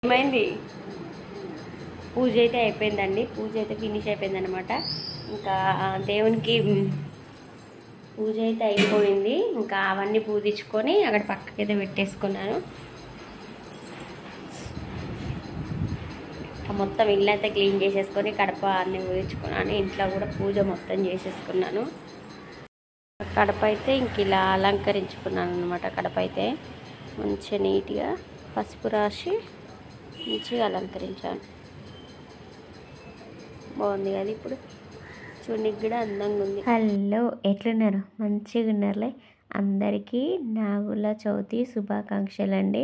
ఏమైంది? పూజ అయితే అయిపోయిందండి. పూజ అయితే ఫినిష్ అయిపోయిందనమాట. ఇంకా దేవునికి పూజ అయితే అయిపోయింది. ఇంకా అవన్నీ పూజించుకొని అక్కడ పక్కకైతే పెట్టేసుకున్నాను. మొత్తం ఇల్లు అయితే క్లీన్ చేసేసుకొని కడప అన్నీ పూజించుకున్నాను. ఇంట్లో కూడా పూజ మొత్తం చేసేసుకున్నాను. కడప అయితే ఇంక ఇలా అలంకరించుకున్నాను అనమాట. కడప అయితే మంచిగా నీట్గా పసుపు రాసి మంచిగా అలంకరించాను. బాగుంది కదా? ఇప్పుడు చూడనికి కూడా అందంగా ఉంది. హలో, ఎట్లున్నారు? మంచిగా ఉన్నారులే. అందరికీ నాగుల చవితి శుభాకాంక్షలు అండి.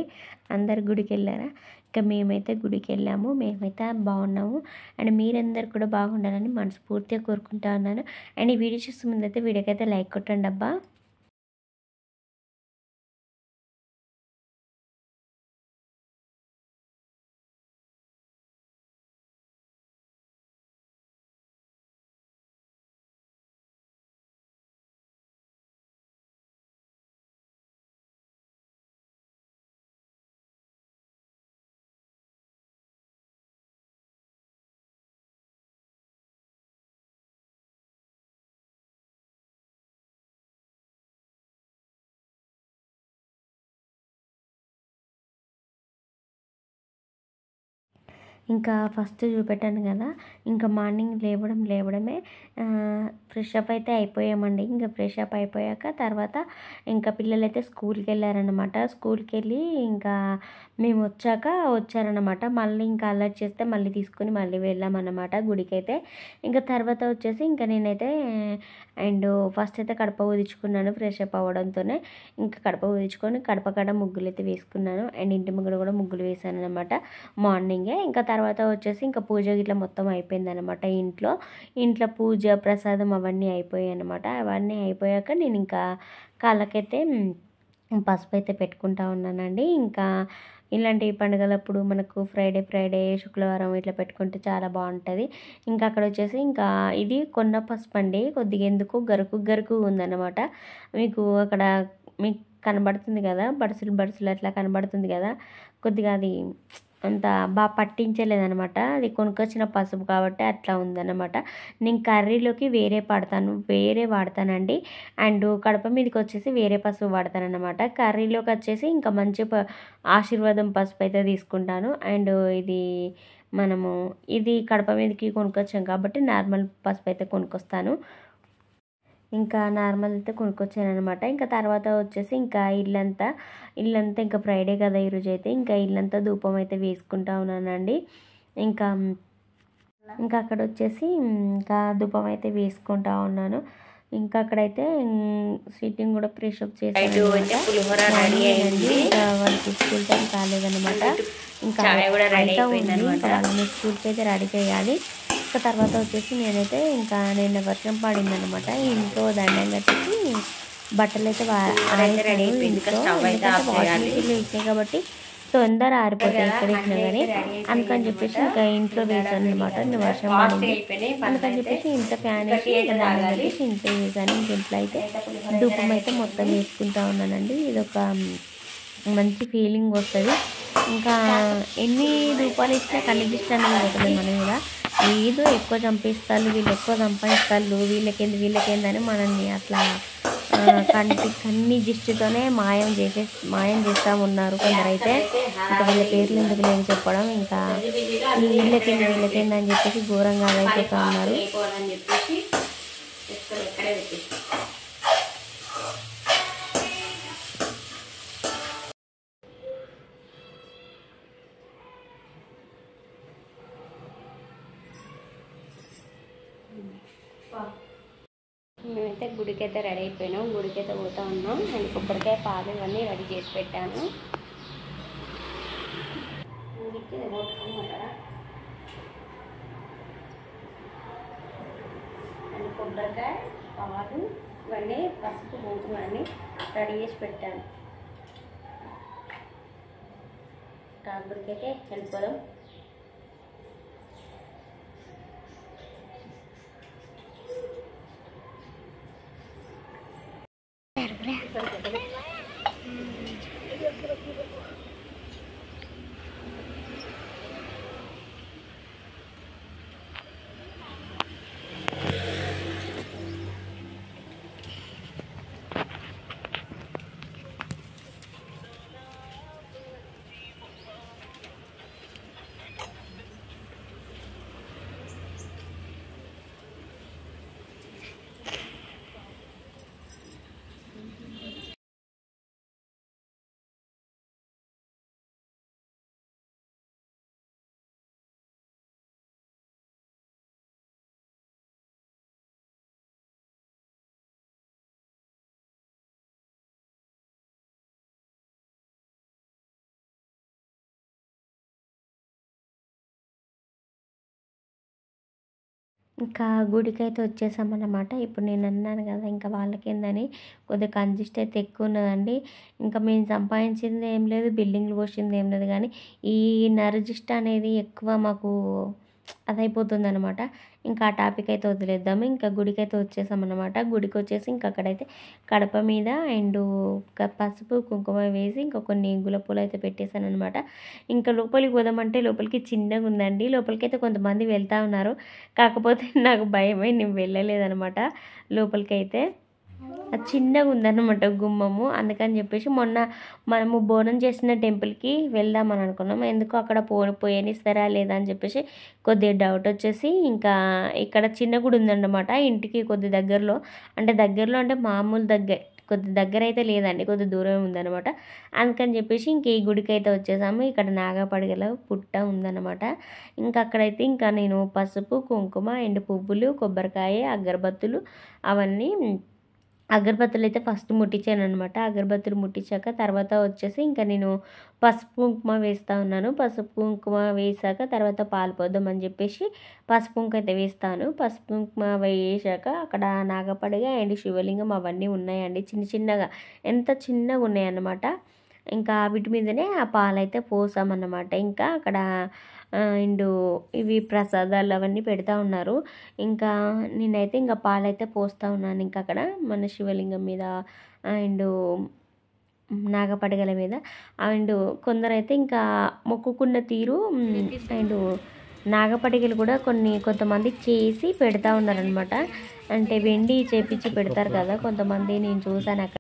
అందరు గుడికి వెళ్ళారా? ఇంకా మేమైతే గుడికి వెళ్ళాము. మేమైతే బాగున్నాము. అండ్ మీరందరు కూడా బాగుండాలని మనస్ఫూర్తిగా కోరుకుంటా ఉన్నాను. అండ్ ఈ వీడియో చూసే ముందైతే వీడియోకి అయితే లైక్ కొట్టండి అబ్బా. ఇంకా ఫస్ట్ చూపెట్టాను కదా, ఇంకా మార్నింగ్ లేవడమే ఫ్రెష్ అప్ అయితే అయిపోయామండి. ఇంకా ఫ్రెష్ అప్ అయిపోయాక తర్వాత ఇంకా పిల్లలైతే స్కూల్కి వెళ్ళారనమాట. స్కూల్కి వెళ్ళి ఇంకా మేము వచ్చారనమాట. మళ్ళీ ఇంకా అలర్ట్ చేస్తే మళ్ళీ తీసుకుని మళ్ళీ వెళ్ళామన్నమాట గుడికి అయితే. ఇంకా తర్వాత వచ్చేసి ఇంకా నేనైతే అండ్ ఫస్ట్ అయితే కడప ఊదించుకున్నాను ఫ్రెష్ అప్ అవ్వడంతోనే. ఇంకా కడప ఊదించుకొని కడప కాడ ముగ్గులు అయితే వేసుకున్నాను. అండ్ ఇంటి ముగ్గులు కూడా ముగ్గులు వేసాను అనమాట మార్నింగే. ఇంకా తర్వాత వచ్చేసి ఇంకా పూజ గిట్లా మొత్తం అయిపోయిందనమాట. ఇంట్లో పూజ ప్రసాదం అవన్నీ అయిపోయాయి అనమాట. అవన్నీ అయిపోయాక నేను ఇంకా కాళ్ళకైతే పసుపు అయితే పెట్టుకుంటా ఉన్నానండి. ఇంకా ఇలాంటి పండుగలప్పుడు మనకు ఫ్రైడే శుక్రవారం ఇట్లా పెట్టుకుంటే చాలా బాగుంటుంది. ఇంకా అక్కడ వచ్చేసి ఇంకా ఇది కొన్న పసుపు అండి. కొద్దిగా ఎందుకు గరుకు ఉందన్నమాట. అక్కడ మీకు కనబడుతుంది కదా, బడుసులు అట్లా కనబడుతుంది కదా. కొద్దిగా అది అంత బాగా పట్టించలేదనమాట. అది కొనుక్కొచ్చిన పసుపు కాబట్టి అట్లా ఉందన్నమాట. నేను కర్రీలోకి వేరే వాడతానండి. అండ్ కడప మీదకి వచ్చేసి వేరే పసుపు వాడతానన్నమాట. కర్రీలోకి వచ్చేసి ఇంకా మంచి ఆశీర్వాదం పసుపు అయితే తీసుకుంటాను. అండ్ ఇది కడప మీదకి కొనుక్కొచ్చాం కాబట్టి నార్మల్ పసుపు అయితే కొనుక్కొస్తాను. ఇంకా నార్మల్ అయితే కొనుక్కొచ్చాను అనమాట. ఇంకా తర్వాత వచ్చేసి ఇంకా ఇల్లంతా ఇంకా ఫ్రైడే కదా ఈరోజు అయితే. ఇంకా ఇల్లంతా ధూపం అయితే వేసుకుంటా ఉన్నానండి. ఇంకా అక్కడ వచ్చేసి ఇంకా ధూపం అయితే వేసుకుంటా ఉన్నాను. ఇంకా అక్కడైతే సిట్టింగ్ కూడా ఫ్రెష్ అప్ చేశాను. ఇంకా వాళ్ళకి స్కూల్ టైం కాలేదన్నమాట. ఇంకా వాళ్ళని స్కూల్కి అయితే రెడీ చేయాలి. ఇంకా తర్వాత వచ్చేసి నేనైతే ఇంకా నిన్న వర్షం పడిందనమాట. ఇంట్లో దండం కట్టేసి బట్టలు అయితే ఆరేసాను ఇంట్లో. వాషింగ్ మిషన్లో ఇచ్చాయి కాబట్టి తొందర ఆరిపోతాయి ఎక్కడ ఇచ్చినా కానీ. అందుకని చెప్పేసి ఇంకా ఇంట్లో వేసాను అనమాట. నేను వర్షం పడింది అందుకని చెప్పేసి ఇంట్లో ఫ్యాన్ వేసి దండం కట్టేసి ఇంట్లో వేసాను. ఇంట్లో అయితే ధూపం అయితే మొత్తం వేసుకుంటా ఉన్నానండి. ఇది ఒక మంచి ఫీలింగ్ వస్తుంది. ఇంకా ఎన్ని రూపాయలు ఇచ్చినా కనిపిస్తాను పోతుంది మనం కూడా. ఏదో ఎక్కువ చంపిస్తారు, వీళ్ళు ఎక్కువ సంపాదిస్తారు, వీళ్ళకేందని మనల్ని అట్లా కన్ని దిష్టితోనే మాయం చేస్తూ ఉన్నారు కొందరైతే. ఇంకా వీళ్ళ పేర్లు ఎందుకు నేను చెప్పడం, ఇంకా వీళ్ళకేంది అని చెప్పేసి ఘోరంగా అయిపోతూ ఉన్నారు. మేమైతే గుడికి అయితే రెడీ అయిపోయినాం. గుడికి అయితే పోతా ఉన్నాం. అండ్ కొబ్బరికాయ పాలు ఇవన్నీ రెడీ చేసి పెట్టాను. అండ్ కొబ్బరికాయ పాలు ఇవన్నీ పసుపు కుంకుమ అన్నీ రెడీ చేసి పెట్టాను. గుడికైతే వెళ్ళిపోదాం. ఇంకా గుడికైతే వచ్చేసామన్నమాట. ఇప్పుడు నేను అన్నాను కదా ఇంకా వాళ్ళకేందని కొద్దిగా కంజెస్ట్ అయితే ఎక్కువ ఉన్నదండి. ఇంకా మేము సంపాదించింది ఏం లేదు, బిల్డింగ్లు పోసింది ఏం లేదు, కానీ ఈ నరజిస్ట్ అనేది ఎక్కువ మాకు అదైపోతుందనమాట. ఇంకా ఆ టాపిక్ అయితే వదిలేద్దాము. ఇంకా గుడికైతే వచ్చేసామన్నమాట. గుడికి వచ్చేసి ఇంకా అక్కడైతే కడప మీద అండ్ పసుపు కుంకుమ వేసి ఇంకా కొన్ని గులాబీ అయితే పెట్టేశాను అనమాట. ఇంకా లోపలికి పోదామంటే లోపలికి చిన్నగా ఉందండి. లోపలికైతే కొంతమంది వెళ్తూ ఉన్నారు, కాకపోతే నాకు భయమై నేను వెళ్ళలేదనమాట లోపలికైతే. అది చిన్నగా ఉందన్నమాట గుమ్మము. అందుకని చెప్పేసి మొన్న మనము బోనం చేసిన టెంపుల్కి వెళ్దామని అనుకున్నాం. ఎందుకో అక్కడ పోయనిస్తారా లేదా అని చెప్పేసి కొద్దిగా డౌట్ వచ్చేసి ఇంకా ఇక్కడ చిన్న గుడి ఉందన్నమాట ఇంటికి కొద్ది దగ్గరలో. అంటే మామూలు కొద్ది దగ్గర అయితే లేదండి, కొద్ది దూరం ఉందన్నమాట. అందుకని చెప్పేసి ఇంక ఈ గుడికి అయితే వచ్చేసాము. ఇక్కడ నాగపడిగల పుట్ట ఉందన్నమాట. ఇంకా అక్కడైతే ఇంకా నేను పసుపు కుంకుమ అండ్ పువ్వులు కొబ్బరికాయ అగరబత్తులు అవన్నీ అగరబత్తులు అయితే ఫస్ట్ ముట్టించాను అనమాట. అగరబత్తులు ముట్టించాక తర్వాత వచ్చేసి ఇంకా నేను పసుపు కుంకుమ వేస్తూ ఉన్నాను. పసుపు కుంకుమ వేసాక తర్వాత పాలు పోద్దామని చెప్పేసి పసుపు కుంకుమ అయితే వేస్తాను. పసుపు కుంకుమ వేసాక అక్కడ నాగపడిగ అండ్ శివలింగం అవన్నీ ఉన్నాయండి, చిన్న చిన్నగా ఎంత చిన్నగా ఉన్నాయన్నమాట. ఇంకా వీటి మీదనే ఆ పాలైతే పోసామన్నమాట. ఇంకా అక్కడ అండ్ ఇవి ప్రసాదాలు అవన్నీ పెడతా ఉన్నారు. ఇంకా నేనైతే ఇంకా పాలైతే పోస్తూ ఉన్నాను ఇంకా అక్కడ మన శివలింగం మీద అండ్ నాగపడగల మీద. అండ్ కొందరైతే ఇంకా మొక్కుకున్న తీరు అండ్ నాగపడిగలు కూడా కొంతమంది చేసి పెడతా ఉన్నారనమాట. అంటే వెండి చేపించి పెడతారు కదా కొంతమంది, నేను చూసాను అక్కడ.